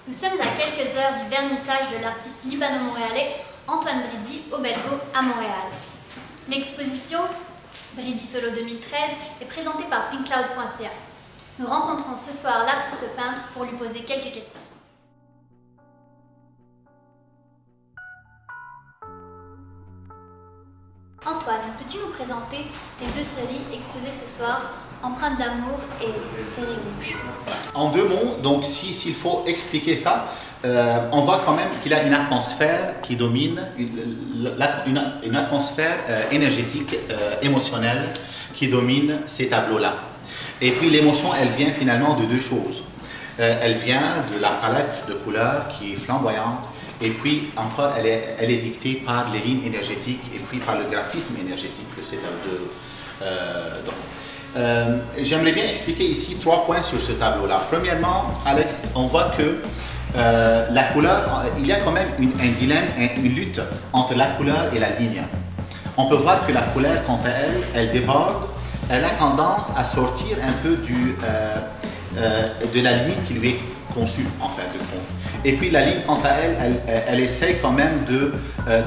Nous sommes à quelques heures du vernissage de l'artiste libano-montréalais Antoine Bridi au Belgo à Montréal. L'exposition Bridi Solo 2013 est présentée par pinkcloud.ca. Nous rencontrons ce soir l'artiste peintre pour lui poser quelques questions. Antoine, peux-tu nous présenter tes deux séries exposées ce soir, Empreintes d'amour et Série rouge? En deux mots, donc s'il faut expliquer ça, on voit quand même qu'il y a une atmosphère qui domine, une atmosphère énergétique, émotionnelle qui domine ces tableaux-là. Et puis l'émotion, elle vient finalement de deux choses. Elle vient de la palette de couleurs qui est flamboyante, et puis encore, elle est dictée par les lignes énergétiques et puis par le graphisme énergétique que ces tableaux j'aimerais bien expliquer ici 3 points sur ce tableau-là. Premièrement, Alex, on voit que la couleur, il y a quand même un dilemme, une lutte entre la couleur et la ligne. On peut voir que la couleur, quant à elle, elle déborde, elle a tendance à sortir un peu de la limite qui lui est conçue, en fait, de compte. Et puis la ligne, quant à elle, elle essaie quand même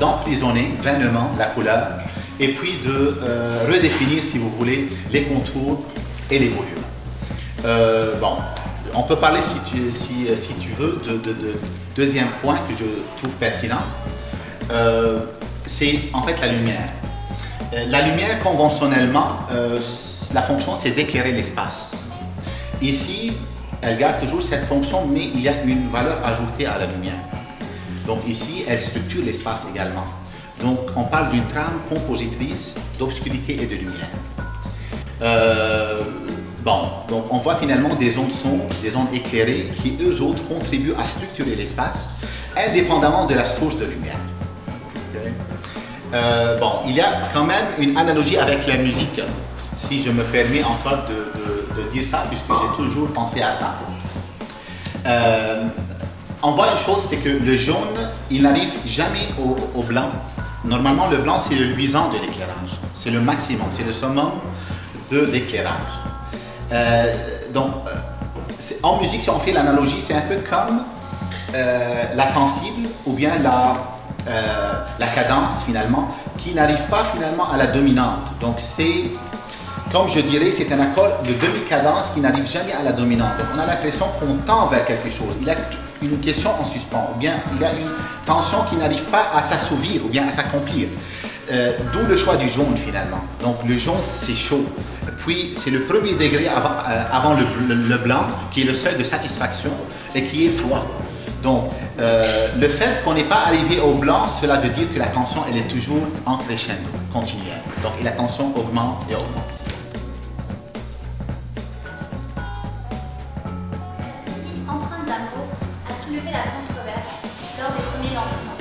d'emprisonner vainement la couleur, et puis de redéfinir, si vous voulez, les contours et les volumes. Bon, on peut parler, si tu veux, de deuxième point que je trouve pertinent, c'est en fait la lumière. La lumière, conventionnellement, la fonction, c'est d'éclairer l'espace. Ici, elle garde toujours cette fonction, mais il y a une valeur ajoutée à la lumière. Donc ici, elle structure l'espace également. Donc, on parle d'une trame compositrice d'obscurité et de lumière. Donc on voit finalement des ondes sombres, des ondes éclairées qui, eux autres, contribuent à structurer l'espace, indépendamment de la source de lumière. Okay. Il y a quand même une analogie avec la musique, si je me permets encore de dire ça, puisque j'ai toujours pensé à ça. On voit une chose, c'est que le jaune, il n'arrive jamais au blanc. Normalement, le blanc, c'est le luisant de l'éclairage. C'est le maximum, c'est le summum de l'éclairage. En musique, si on fait l'analogie, c'est un peu comme la sensible ou bien la cadence, finalement, qui n'arrive pas, finalement, à la dominante. Donc, c'est, comme je dirais, c'est un accord de demi-cadence qui n'arrive jamais à la dominante. Donc, on a l'impression qu'on tend vers quelque chose. Il y a une question en suspens, ou bien il y a une tension qui n'arrive pas à s'assouvir ou bien à s'accomplir. D'où le choix du jaune finalement. Donc le jaune c'est chaud, puis c'est le premier degré avant le blanc qui est le seuil de satisfaction et qui est froid. Donc le fait qu'on n'ait pas arrivé au blanc, cela veut dire que la tension elle est toujours en crescendo, continuelle. Donc la tension augmente et augmente. Soulever la controverse lors des premiers lancements.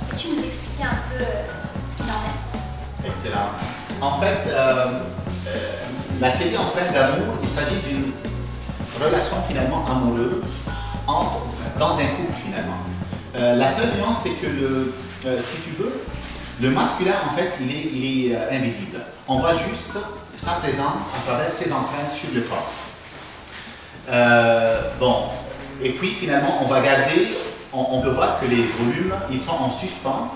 Peux-tu nous expliquer un peu ce qu'il en est? Excellent. En fait, la série Empreintes d'amour, il s'agit d'une relation finalement amoureuse dans un couple finalement. La seule nuance, c'est que si tu veux, le masculin en fait, il est invisible. On voit juste sa présence à travers ses empreintes sur le corps. Et puis finalement, on va garder, on peut voir que les volumes, ils sont en suspens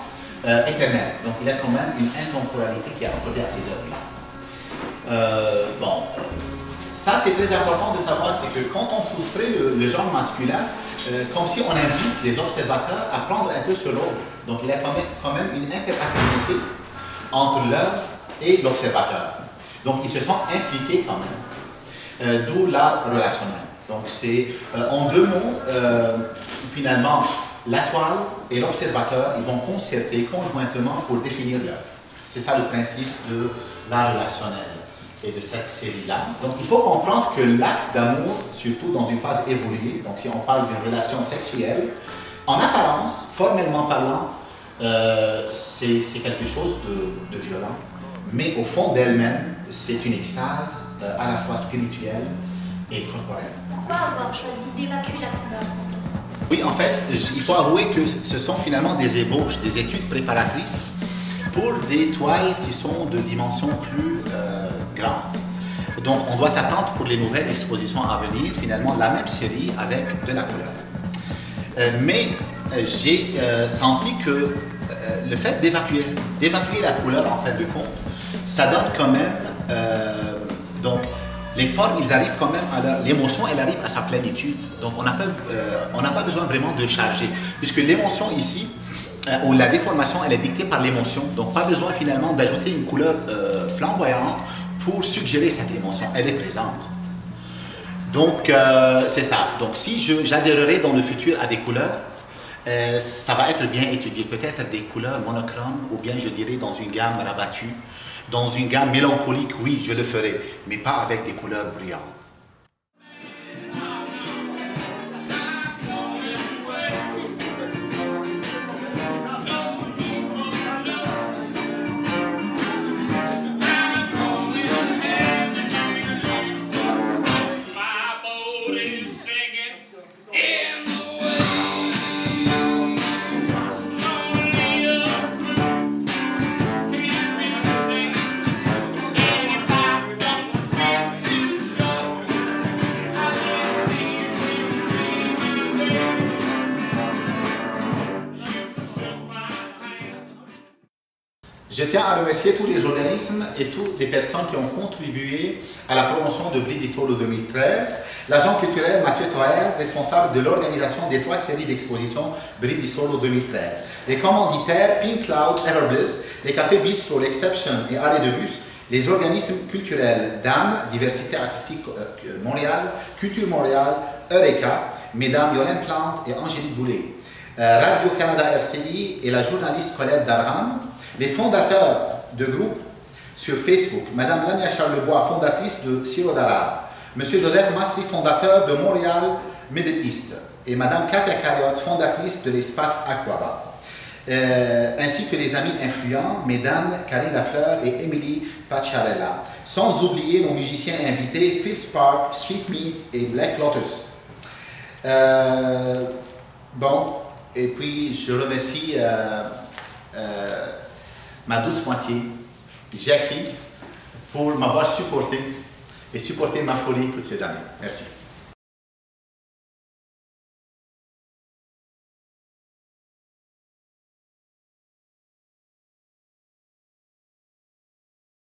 éternel. Donc il y a quand même une intemporalité qui est accordée à ces œuvres-là. Ça c'est très important de savoir, c'est que quand on soustrait le genre masculin, comme si on invite les observateurs à prendre un peu ce rôle. Donc il y a quand même une interactivité entre l'œuvre et l'observateur. Donc ils se sont impliqués quand même, d'où la relationnelle. Donc c'est, en deux mots, finalement, la toile et l'observateur, ils vont concerter conjointement pour définir l'œuvre. C'est ça le principe de l'art relationnel et de cette série-là. Donc il faut comprendre que l'acte d'amour, surtout dans une phase évoluée, donc si on parle d'une relation sexuelle, en apparence, formellement parlant, c'est quelque chose de violent. Mais au fond d'elle-même, c'est une extase à la fois spirituelle et corporelle. Pourquoi avoir choisi d'évacuer la couleur? Oui, en fait, il faut avouer que ce sont finalement des ébauches, des études préparatrices pour des toiles qui sont de dimensions plus grandes. Donc, on doit s'attendre pour les nouvelles expositions à venir, finalement, la même série avec de la couleur. mais j'ai senti que le fait d'évacuer la couleur en fin de compte, ça donne quand même, donc les formes, ils arrivent quand même à l'émotion, elle arrive à sa plénitude. Donc on n'a pas besoin vraiment de charger, puisque l'émotion ici, ou la déformation, elle est dictée par l'émotion. Donc pas besoin finalement d'ajouter une couleur flamboyante pour suggérer cette émotion, elle est présente. Donc c'est ça. Donc si j'adhérerai dans le futur à des couleurs, ça va être bien étudié. Peut-être des couleurs monochromes, ou bien je dirais dans une gamme rabattue. Dans une gamme mélancolique, oui, je le ferai, mais pas avec des couleurs brillantes. Je tiens à remercier tous les organismes et toutes les personnes qui ont contribué à la promotion de Brindisi Solo 2013. L'agent culturel Mathieu Toer, responsable de l'organisation des 3 séries d'exposition Brindisi Solo 2013. Les commanditaires Pink Cloud, Everbliss, les cafés Bistro, l'Exception et Arrêt de Bus, les organismes culturels DAM, Diversité Artistique Montréal, Culture Montréal, Eureka, Mesdames Yolène Plante et Angélique Boulet, Radio-Canada RCI et la journaliste Colette Darham, les fondateurs de groupes sur Facebook, Madame Lamia Charlebois, fondatrice de Siro Dara, Monsieur Joseph Masri, fondateur de Montréal Middle East, et Madame Katia Carriot, fondatrice de l'espace Aquaba, ainsi que les amis influents, Mesdames Karine Lafleur et Émilie Pacharella, sans oublier nos musiciens invités, Phil Spark, Street Meat et Black Lotus. Bon, et puis je remercie ma douce moitié, Jackie, pour m'avoir supporté et supporté ma folie toutes ces années. Merci.